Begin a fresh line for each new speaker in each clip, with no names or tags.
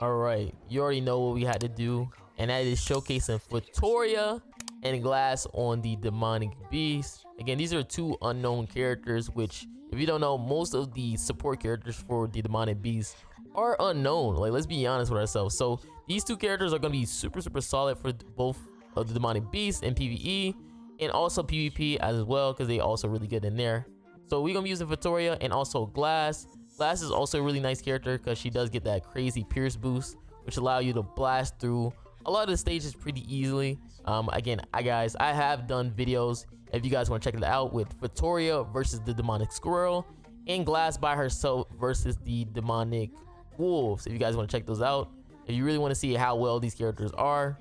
Alright, you already know what we had to do, and that is showcasing FITORIA and Glass on the Demonic Beast. Again, these are two unknown characters, which, if you don't know, most of the support characters for the Demonic Beast are unknown. Like, let's be honest with ourselves. So these two characters are going to be super solid for both of the Demonic Beast and PvE, and also PvP as well, because they also really good in there. So we're going to be using FITORIA and also Glass. Glass is also a really nice character because she does get that crazy pierce boost, which allow you to blast through a lot of the stages pretty easily. Again, guys, I have done videos if you guys want to check it out with FITORIA versus the Demonic Squirrel and Glass by herself versus the Demonic Wolves. If you guys want to check those out, if you really want to see how well these characters are,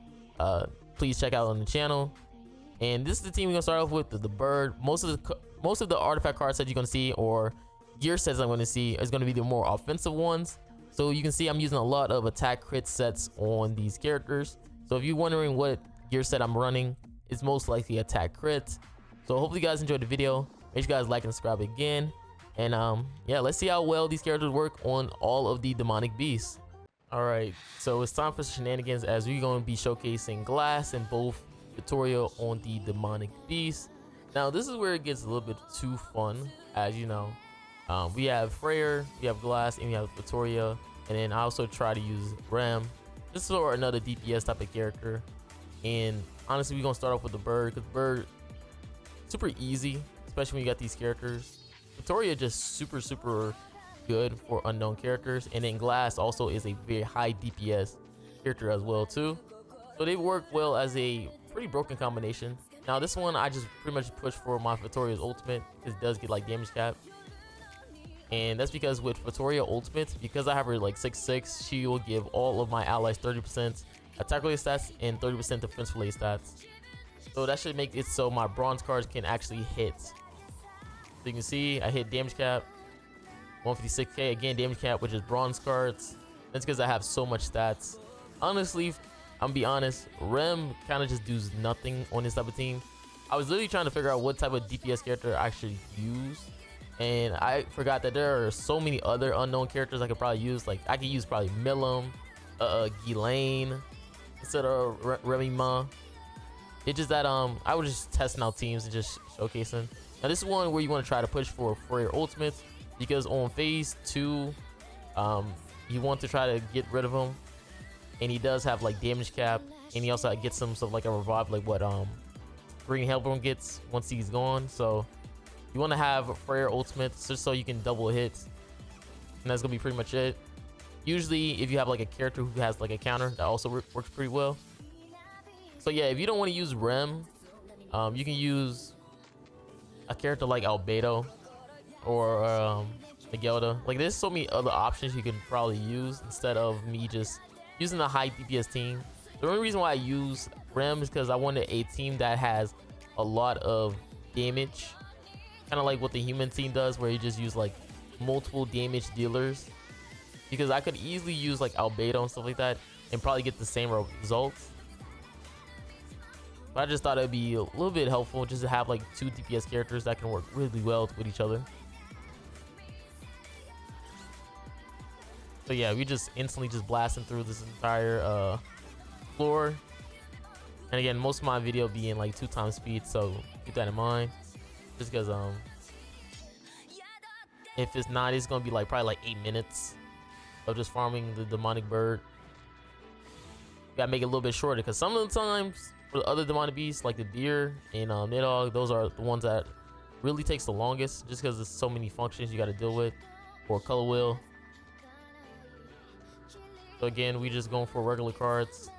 please check out on the channel. And this is the team we're gonna start off with: the bird. Most of the artifact cards that you're gonna see, or gear sets I'm going to see, is going to be the more offensive ones. So you can see I'm using a lot of attack crit sets on these characters. So if you're wondering what gear set I'm running, it's most likely attack crit. So hopefully you guys enjoyed the video. Make sure you guys like and subscribe again. And yeah, let's see how well these characters work on all of the Demonic Beasts. Alright, so it's time for shenanigans, as we're going to be showcasing Glass and both FITORIA on the Demonic Beast. Now this is where it gets a little bit too fun, as you know. We have Freyr, we have Glass, and we have FITORIA, and then I also try to use Rem. This is for another DPS type of character. And honestly, we're gonna start off with the bird, because bird super easy, especially when you got these characters. FITORIA just super good for unknown characters, and then Glass also is a very high DPS character as well too. So they work well as a pretty broken combination. Now this one I just pretty much push for my FITORIA's ultimate, because it does get like damage cap. And that's because with FITORIA ultimate, because I have her like 6'6", she will give all of my allies 30% attack related stats and 30% defense related stats. So that should make it so my bronze cards can actually hit. So you can see I hit damage cap, 156k, again damage cap, which is bronze cards. That's because I have so much stats. Honestly, I'm gonna be honest, Rem kind of just does nothing on this type of team. I was literally trying to figure out what type of DPS character I actually use, and I forgot that there are so many other unknown characters I could probably use. Like I could use probably Milim, Ghislaine instead of Remy Ma. It's just that I was just testing out teams and just showcasing. Now this is one where you want to try to push for your ultimates, because on phase 2 you want to try to get rid of him, and he does have like damage cap, and he also gets some sort of like a revive, like what Green Hellborn gets once he's gone. So you want to have Freyr ultimate just so you can double hit, and that's gonna be pretty much it. Usually if you have like a character who has like a counter, that also works pretty well. So yeah, if you don't want to use Rem, you can use a character like Albedo or Miguelda. Like there's so many other options you can probably use instead of me just using a high DPS team. The only reason why I use Rem is because I wanted a team that has a lot of damage, kind of like what the human team does, where you just use like multiple damage dealers. Because I could easily use like Albedo and stuff like that and probably get the same results. But I just thought it'd be a little bit helpful just to have like 2 DPS characters that can work really well with each other. So yeah, we just instantly just blasting through this entire floor. And again, most of my video being like 2 times speed, so keep that in mind. Just because if it's not, it's gonna be like probably like 8 minutes of just farming the demonic bird. You gotta make it a little bit shorter, because some of the times for the other demonic beasts like the deer and Nidhogg, those are the ones that really takes the longest, just because there's so many functions you got to deal with, or color wheel. So again, we just going for regular cards,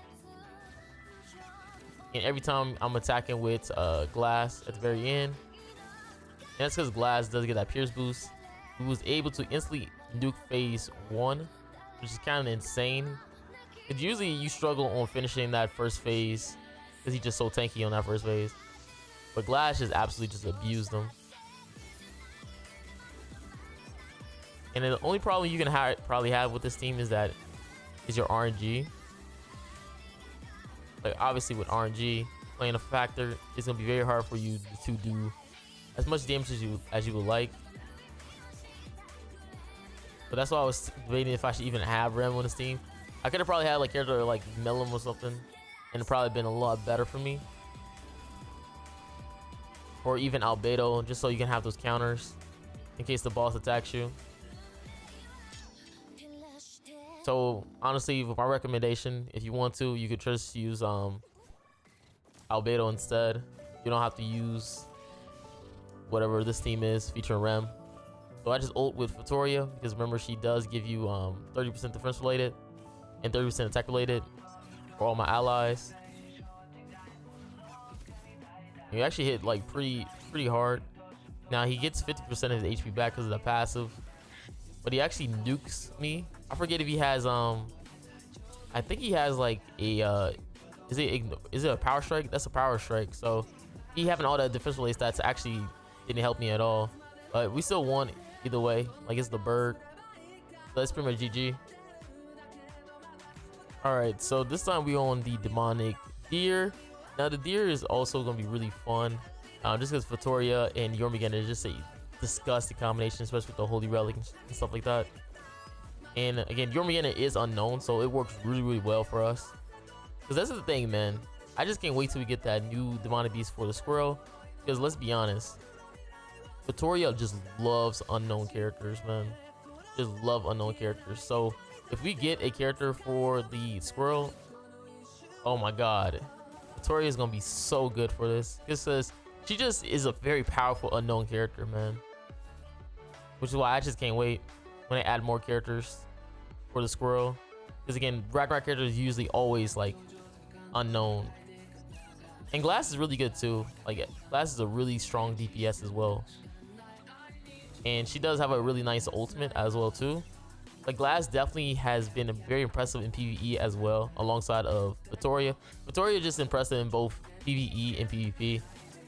and every time I'm attacking with Glass at the very end, and that's because Glass does get that pierce boost. He was able to instantly nuke phase 1, which is kind of insane, because usually you struggle on finishing that first phase because he's just so tanky on that first phase. But Glass just absolutely just abused them. And the only problem you can probably have with this team is your RNG. Like obviously with RNG playing a factor, it's gonna be very hard for you to do as much damage as you would like. But that's why I was debating if I should even have Rem on this team. I could have probably had like character like Melum or something, and it probably been a lot better for me. Or even Albedo, just so you can have those counters in case the boss attacks you. So honestly, with my recommendation, if you want to, you could just use Albedo instead. You don't have to use whatever this team is featuring Rem. So I just ult with FITORIA because remember she does give you 30% defense related and 30% attack related for all my allies. You actually hit like pretty hard. Now he gets 50% of his HP back because of the passive, but he actually nukes me. I forget if he has I think he has like a is it a power strike? That's a power strike. So he having all that defense related stats actually didn't help me at all. But we still won either way. Like it's the bird. So that's pretty much GG. Alright, so this time we on the demonic deer. Now the deer is also gonna be really fun. Just because FITORIA and Jormungand is just a disgusting combination, especially with the holy relic and stuff like that. And again, Jormungand is unknown, so it works really well for us. Because that's the thing, man. I just can't wait till we get that new demonic beast for the squirrel. Because let's be honest, FITORIA just loves unknown characters, man. Just love unknown characters. So if we get a character for the squirrel, oh my god, FITORIA is gonna be so good for this. Because she just is a very powerful unknown character, man. Which is why I just can't wait when they add more characters for the squirrel. Because again, Ragnarok characters usually always like unknown. And Glass is really good too. Like Glass is a really strong DPS as well. And she does have a really nice ultimate as well too. Like Glass definitely has been very impressive in PvE as well, alongside of FITORIA. FITORIA is just impressive in both PvE and PvP.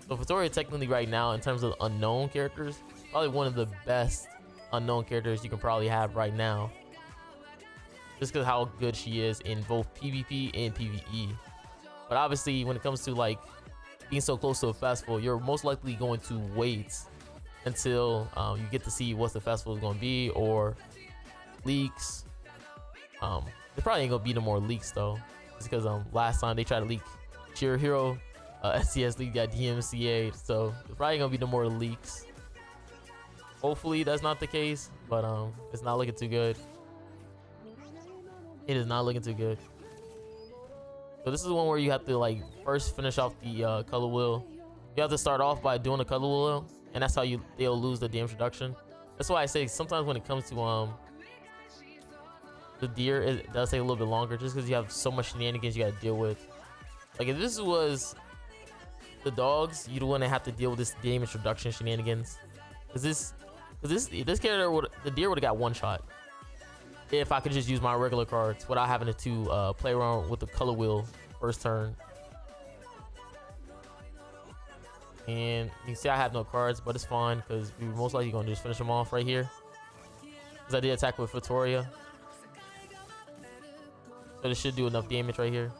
So FITORIA technically right now, in terms of unknown characters, probably one of the best unknown characters you can probably have right now. Just because how good she is in both PvP and PvE. But obviously, when it comes to like being so close to a festival, you're most likely going to wait until you get to see what the festival is going to be, or leaks. There probably ain't gonna be no more leaks though, just because last time they tried to leak Cheer Hero SCS leak got DMCA'd, so there's probably gonna be no more leaks. Hopefully that's not the case, but it's not looking too good. It is not looking too good. So this is one where you have to like first finish off the color wheel. You have to start off by doing the color wheel, and that's how they'll lose the damage reduction. That's why I say sometimes when it comes to the deer, it does take a little bit longer, just because you have so much shenanigans you gotta deal with. Like if this was the dogs, you don't want to have to deal with this damage reduction shenanigans. Cause this character the deer would have got one shot if I could just use my regular cards without having to play around with the color wheel first turn. And you can see I have no cards, but it's fine because we're most likely gonna just finish them off right here. Cause I did attack with FITORIA. So this should do enough damage right here.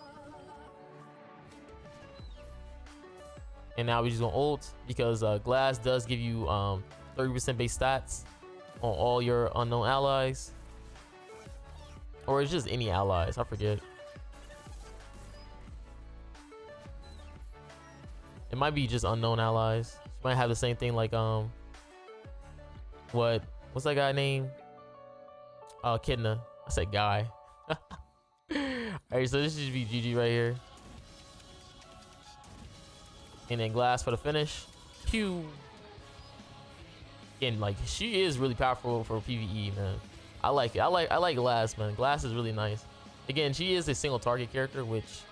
And now we're just gonna ult because Glass does give you 30% base stats on all your unknown allies. Or it's just any allies, I forget. It might be just unknown allies. You might have the same thing like what's that guy name? Kidna. I said guy. Alright, so this should be GG right here. And then Glass for the finish. Pew. And like she is really powerful for PvE, man. I like it. I like Glass, man. Glass is really nice. Again, she is a single target character, which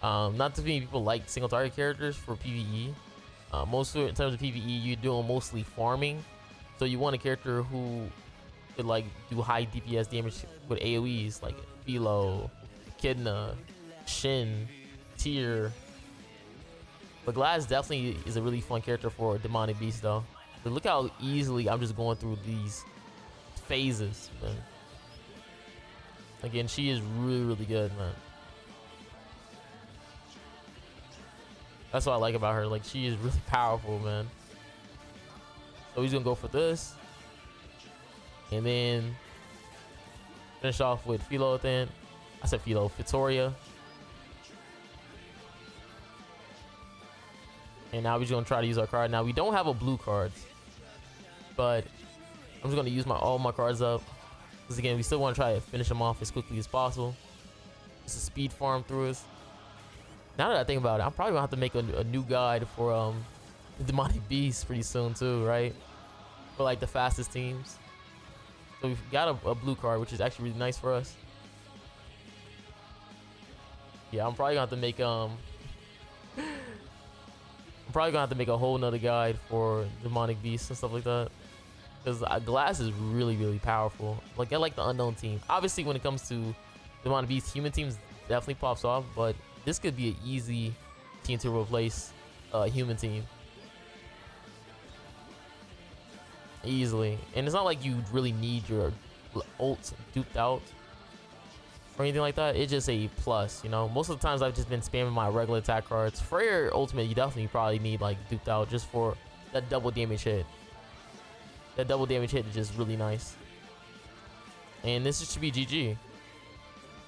not too many people like single target characters for PvE. Mostly in terms of PvE, you're doing mostly farming. So you want a character who could like do high DPS damage with AoEs like Philo, Echidna, Shin, Tyr. But Glass definitely is a really fun character for a demonic beast though. But look how easily I'm just going through these phases, man. Again, she is really good, man. That's what I like about her. Like, she is really powerful, man. So he's gonna go for this, and then finish off with Philo then. I said FITORIA. And now we're just gonna try to use our card. Now we don't have a blue card, but I'm just gonna use all my cards up. Because again, we still want to try to finish them off as quickly as possible. It's a speed farm through us. Now that I think about it, I'm probably gonna have to make a new guide for the demonic beasts pretty soon too, right? For like the fastest teams. So we've got a blue card, which is actually really nice for us. Yeah, I'm probably gonna have to make I'm probably gonna have to make a whole nother guide for demonic beasts and stuff like that, because glass is really powerful. Like I like the unknown team. Obviously, when it comes to demonic beasts, human teams definitely pops off, but this could be an easy team to replace a human team easily. And it's not like you really need your ult duped out or anything like that. It's just a plus, you know. Most of the times I've just been spamming my regular attack cards. For your ultimate, you definitely probably need like duped out just for that double damage hit. That double damage hit is just really nice. And this should be GG.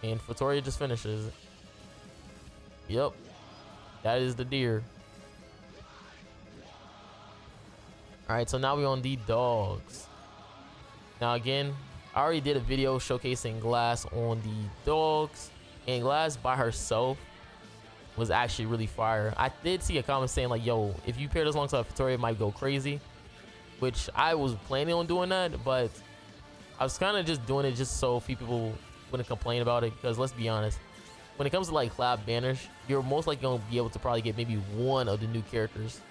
And FITORIA just finishes it. Yep, that is the deer. All right, so now we're on the dogs. Now again, I already did a video showcasing Glass on the dogs, and Glass by herself was actually really fire. I did see a comment saying like, yo, if you pair this alongside FITORIA, it might go crazy, which I was planning on doing that, but I was kind of just doing it just so people wouldn't complain about it, because let's be honest, when it comes to like collab banners, you're most likely going to be able to probably get maybe one of the new characters.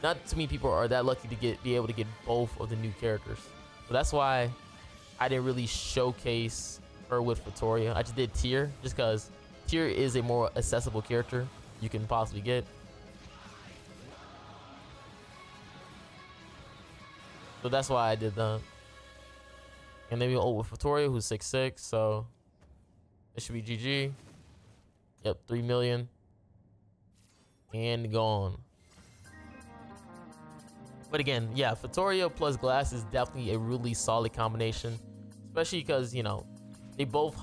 Not too many people are that lucky to be able to get both of the new characters. So that's why I didn't really showcase her with FITORIA. I just did Tyr, just because Tyr is a more accessible character you can possibly get. So that's why I did that. And then we ult with FITORIA, who's 6'6", so it should be GG. Yep, 3 million. And gone. But again, yeah, FITORIA plus Glass is definitely a really solid combination, especially because, you know, they both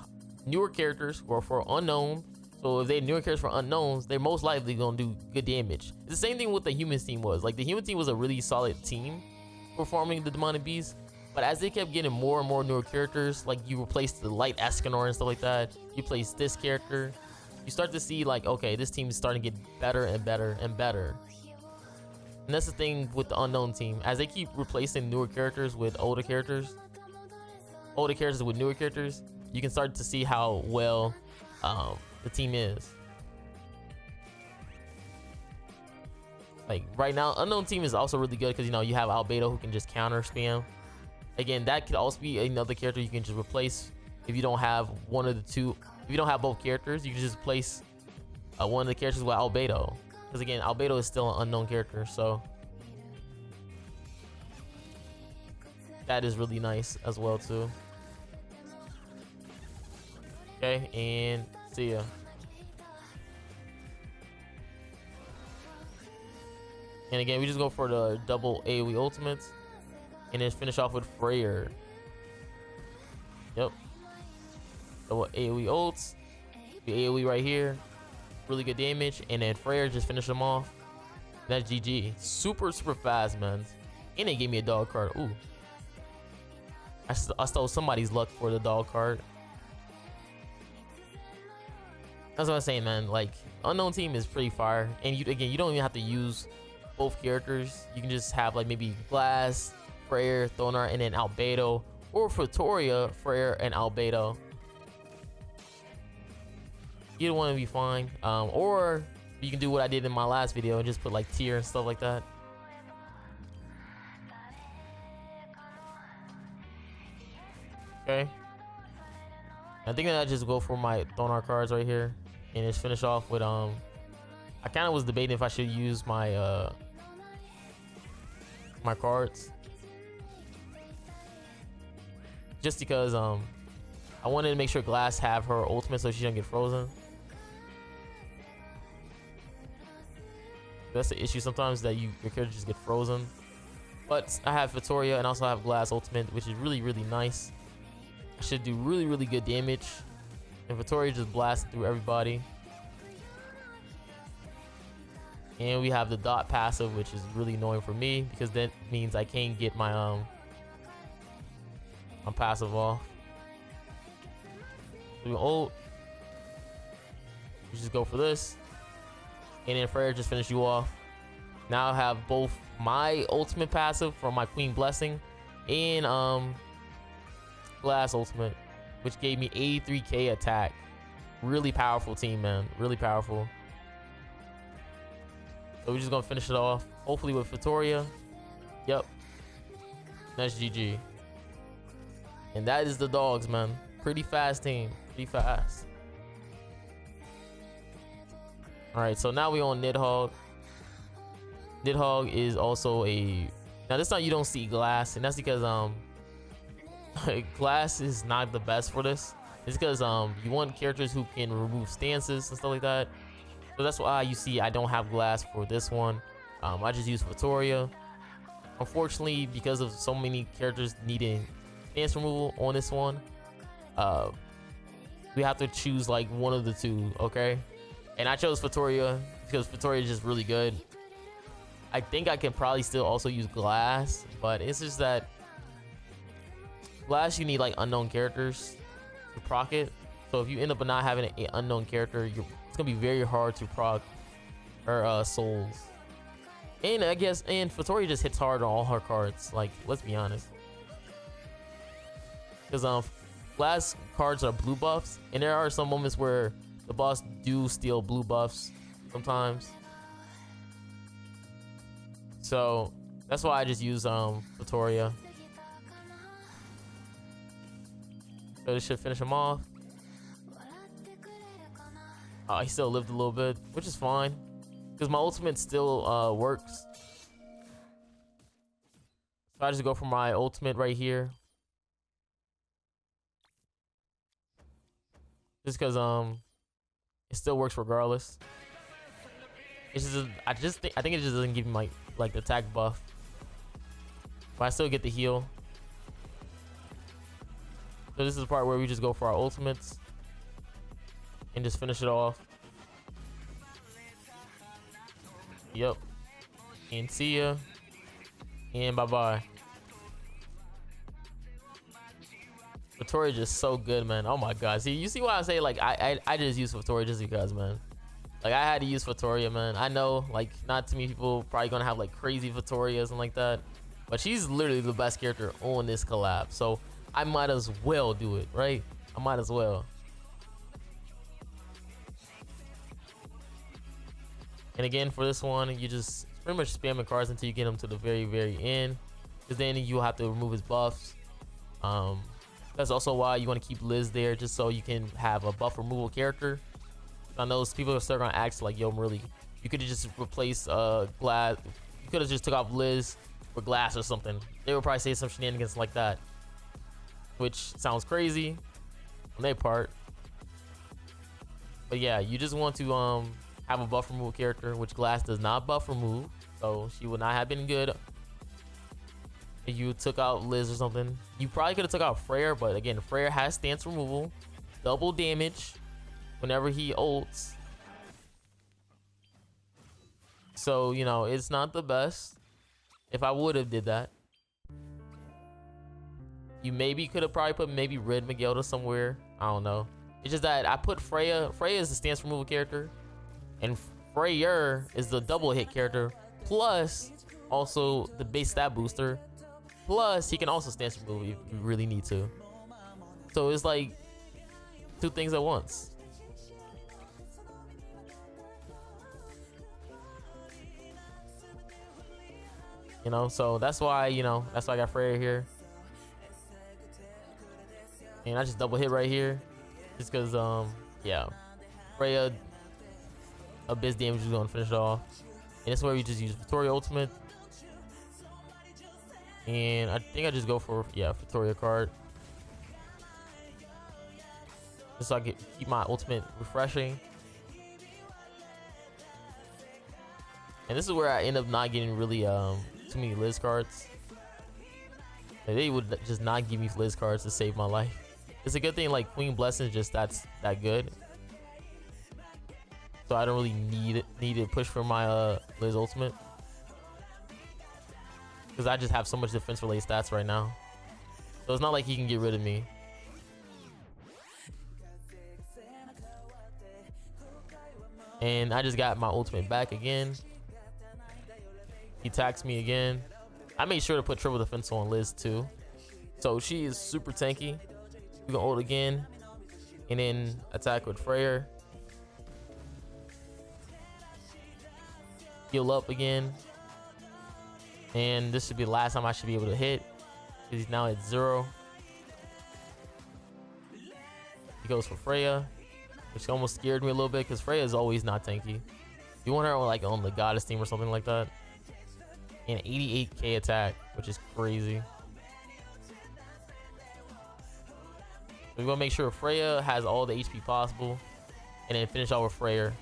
newer characters or for unknown. So if they're newer characters for unknowns, they're most likely gonna do good damage. It's the same thing with the humans team was. Like the human team was a really solid team performing the demonic beast, but as they kept getting more and more newer characters, like you replaced the light Escanor and stuff like that, you place this character, you start to see like, okay, this team is starting to get better and better and better. And that's the thing with the unknown team. As they keep replacing newer characters with older characters with newer characters, you can start to see how well the team is. Like right now, unknown team is also really good because, you know, you have Albedo who can just counter spam. Again, that could also be another character you can just replace if you don't have one of the two. If you don't have both characters, you can just place one of the characters with Albedo. Because again, Albedo is still an unknown character, so that is really nice as well too. Okay, and see ya. And again, we just go for the double AoE ultimates, and then finish off with Freyr. Yep, double AoE ults, the AoE right here. Really good damage, and then Freyr just finished them off. That's GG. Super fast, man. And they gave me a dog card. Ooh, I stole somebody's luck for the dog card. That's what I'm saying, man. Like unknown team is pretty fire, and you don't even have to use both characters. You can just have like maybe Glass, Freyr, Thonar, and then Albedo, or FITORIA, Freyr, and Albedo. Either one would be fine. Or you can do what I did in my last video and just put like Tyr and stuff like that. Okay. I think that I just go for my Thonar cards right here and just finish off with I kind of was debating if I should use my my cards, just because I wanted to make sure Glass have her ultimate so she doesn't get frozen. That's the issue sometimes, that your character just get frozen. But I have FITORIA and also have Glass ultimate, which is really nice. I should do really good damage And FITORIA just blasted through everybody. And we have the dot passive, which is really annoying for me because that means I can't get my passive off. So we ult. You just go for this. And then Freya just finish you off. Now I have both my ultimate passive from my Queen Blessing and Glass ultimate, which gave me 83k attack. Really powerful team, man. Really powerful. So we're just gonna finish it off, hopefully with FITORIA. Yep. That's GG. And that is the dogs, man. Pretty fast team. Pretty fast. Alright, so now we on Nidhogg. Nidhogg is also a... Now this time you don't see Glass, and that's because Glass is not the best for this. It's because you want characters who can remove stances and stuff like that. So that's why you see I don't have Glass for this one. I just use FITORIA. Unfortunately, because of so many characters needing stance removal on this one, we have to choose like one of the two, okay? And I chose FITORIA because FITORIA is just really good. I think I can probably still also use Glass, but it's just that Glass you need like unknown characters to proc it. So if you end up not having an unknown character, it's gonna be very hard to proc her souls. And I guess FITORIA just hits hard on all her cards. Like, let's be honest, because Glass cards are blue buffs, and there are some moments where the boss do steal blue buffs sometimes. So that's why I just use FITORIA. So this should finish him off. He still lived a little bit, which is fine because my ultimate still works. So I just go for my ultimate right here, just because it still works regardless. It's just I think it just doesn't give me like the attack buff, but I still get the heal. So this is the part where we just go for our ultimates and just finish it off. Yep. And see ya. And bye bye. FITORIA just so good, man. Oh my god. See, you see why I say like I just use FITORIA just because, man. Like I had to use FITORIA, man. I know like not too many people probably gonna have like crazy FITORIAs and like that, but she's literally the best character on this collab. So I might as well do it, right? I might as well. And again, for this one, you just pretty much spamming cards until you get him to the very, very end, because then you'll have to remove his buffs. That's also why you want to keep Liz there, just so you can have a buff removal character. I know people are starting to act like, yo, Marilli, you could have just replaced Glass. You could have just took off Liz for Glass or something. They would probably say some shenanigans like that, which sounds crazy on their part. But yeah, you just want to have a buff removal character, which Glass does not buff remove, so she would not have been good if you took out Liz or something. You probably could have took out Freya, but again, Freya has stance removal, double damage whenever he ults. So, you know, it's not the best. If I would have did that, you maybe could have probably put maybe Red Miguelda somewhere. I don't know. It's just that I put Freya. Freya is the stance removal character, and Freya is the double hit character, plus also the base stat booster, plus he can also stance remove if you really need to. So it's like two things at once. You know, so that's why, you know, that's why I got Freya here. And I just double hit right here. Just because, yeah. Freya, Abyss damage is going to finish it off. And that's where we just use FITORIA ultimate. And I think I just go for, yeah, FITORIA card. Just so I can keep my ultimate refreshing. And this is where I end up not getting really too many Liz cards. Like, they would just not give me Liz cards to save my life. It's a good thing like Queen Blessing just that good. So I don't really need to push for my Liz ultimate. Because I just have so much defense related stats right now. So it's not like he can get rid of me. And I just got my ultimate back again. He attacks me again. I made sure to put triple defense on Liz too. So she is super tanky. We gonna ult again. And then attack with Freya. Heal up again. And this should be the last time I should be able to hit. Because he's now at 0. He goes for Freya, which almost scared me a little bit because Freya is always not tanky. You want her on like on the goddess team or something like that. And 88k attack, which is crazy. We're gonna make sure Freya has all the HP possible, and then finish off with Freya.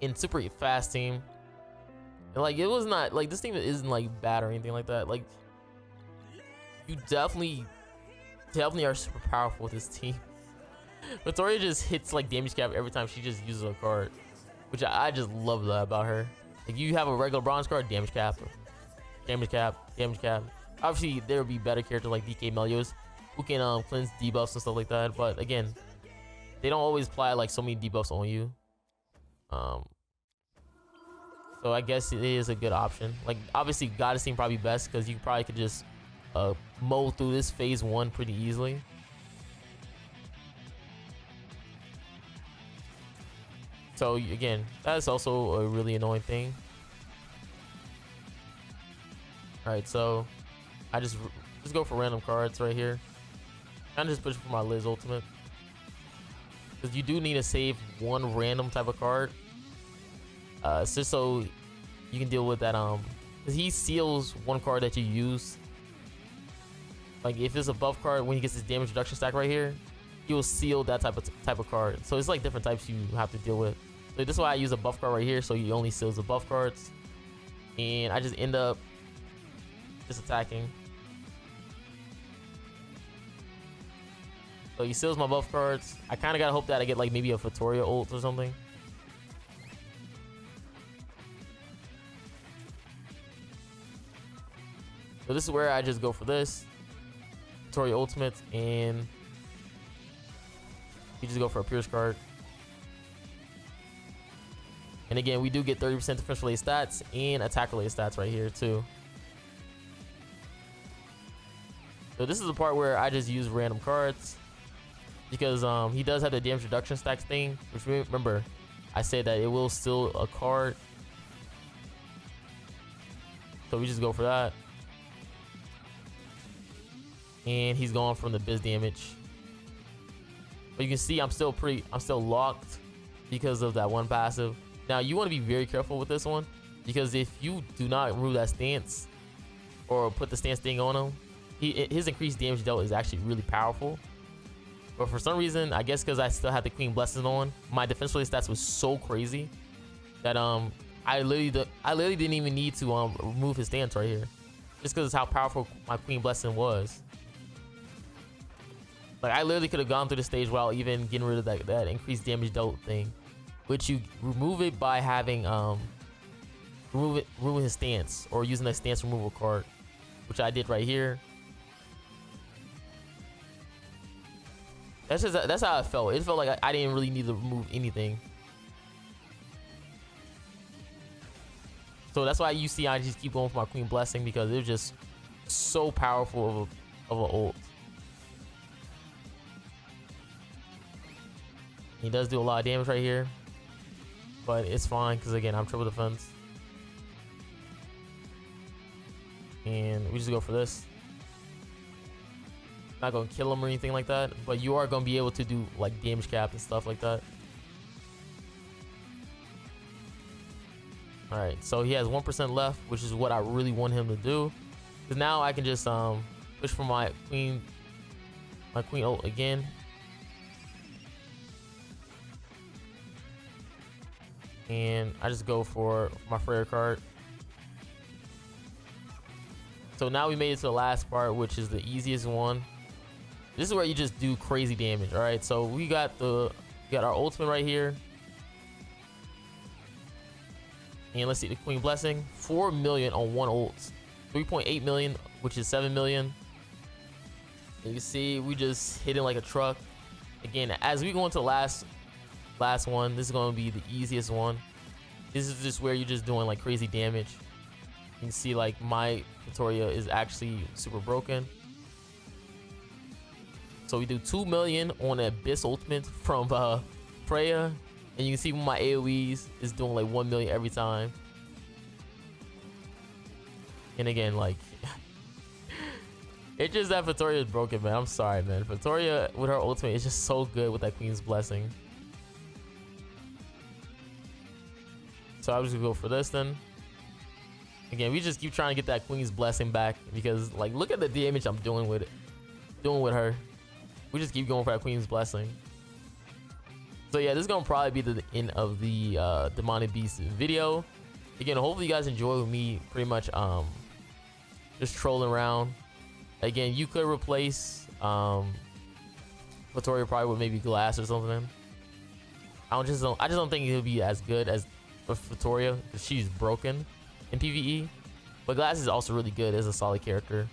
In super fast team, and like it was not like this team isn't like bad or anything like that. Like you definitely are super powerful with this team. FITORIA just hits like damage cap every time she just uses a card, which I just love that about her. Like you have a regular bronze card, damage cap, damage cap, damage cap. Obviously there will be better characters like DK Melios who can cleanse debuffs and stuff like that, but again, they don't always apply like so many debuffs on you. So I guess it is a good option. Like obviously goddess team probably best because you probably could just mow through this phase 1 pretty easily. So again, that's also a really annoying thing. All right, so I just go for random cards right here. I'm just pushing for my Liz ultimate because you do need to save one random type of card, just so you can deal with that. Because he seals one card that you use. Like if it's a buff card, when he gets his damage reduction stack right here, he will seal that type of card. So it's like different types you have to deal with. So this is why I use a buff card right here, so he only seals the buff cards. And I just end up just attacking. So he seals my buff cards. I kind of gotta hope that I get like maybe a FITORIA ult or something. So this is where I just go for this FITORIA ultimate, and you just go for a Pierce card. And again, we do get 30% defense related stats and attack related stats right here too. So this is the part where I just use random cards because he does have the damage reduction stacks thing, which remember I said that it will steal a card. So we just go for that. And he's going from the biz damage. But you can see I'm still locked because of that one passive. Now you want to be very careful with this one because if you do not remove that stance or put the stance thing on him, his increased damage dealt is actually really powerful. But for some reason, I guess because I still had the Queen Blessing on, my defense related stats was so crazy that I literally didn't even need to remove his stance right here, just because of how powerful my Queen Blessing was. Like I literally could have gone through the stage while even getting rid of that increased damage dealt thing, which you remove it by having removing his stance or using a stance removal card, which I did right here. That's how it felt. It felt like I didn't really need to remove anything. So that's why you see I just keep going for my Queen Blessing because it was just so powerful of an ult. He does do a lot of damage right here, but it's fine because again I'm triple defense, and we just go for this. Not gonna kill him or anything like that, but you are gonna be able to do like damage cap and stuff like that. All right, so he has 1% left, which is what I really want him to do, because now I can just push for my queen ult again. And I just go for my Freya card. So now we made it to the last part, which is the easiest one. This is where you just do crazy damage. All right, so we got our ultimate right here, and let's see the Queen Blessing. 4 million on one ult, 3.8 million, which is 7 million. And you can see we just hitting like a truck. Again, as we go into the last one, this is going to be the easiest one. This is just where you're just doing like crazy damage. You can see like my FITORIA is actually super broken. So we do 2 million on the Abyss ultimate from Freya, and you can see my AoEs is doing like 1 million every time. And again, like it's just that FITORIA is broken, man. I'm sorry, man. FITORIA with her ultimate is just so good with that Queen's Blessing. So I'm just gonna go for this then. Again, we just keep trying to get that Queen's Blessing back because like look at the damage I'm doing with her. We just keep going for that Queen's Blessing. So yeah, this is gonna probably be the end of the Demonic Beast video. Again, hopefully you guys enjoy with me pretty much just trolling around. Again, you could replace FITORIA probably with maybe Glass or something. I just don't think it'll be as good as FITORIA because she's broken in PvE. But Glass is also really good as a solid character.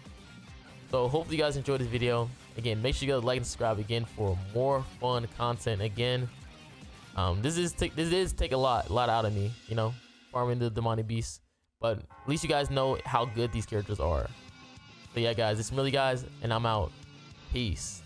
So hopefully you guys enjoyed this video. Again, make sure you guys like and subscribe again for more fun content. Again, this is take a lot out of me, you know, farming the Demonic Beast. But at least you guys know how good these characters are. So yeah, guys, it's Marilli, guys, and I'm out. Peace.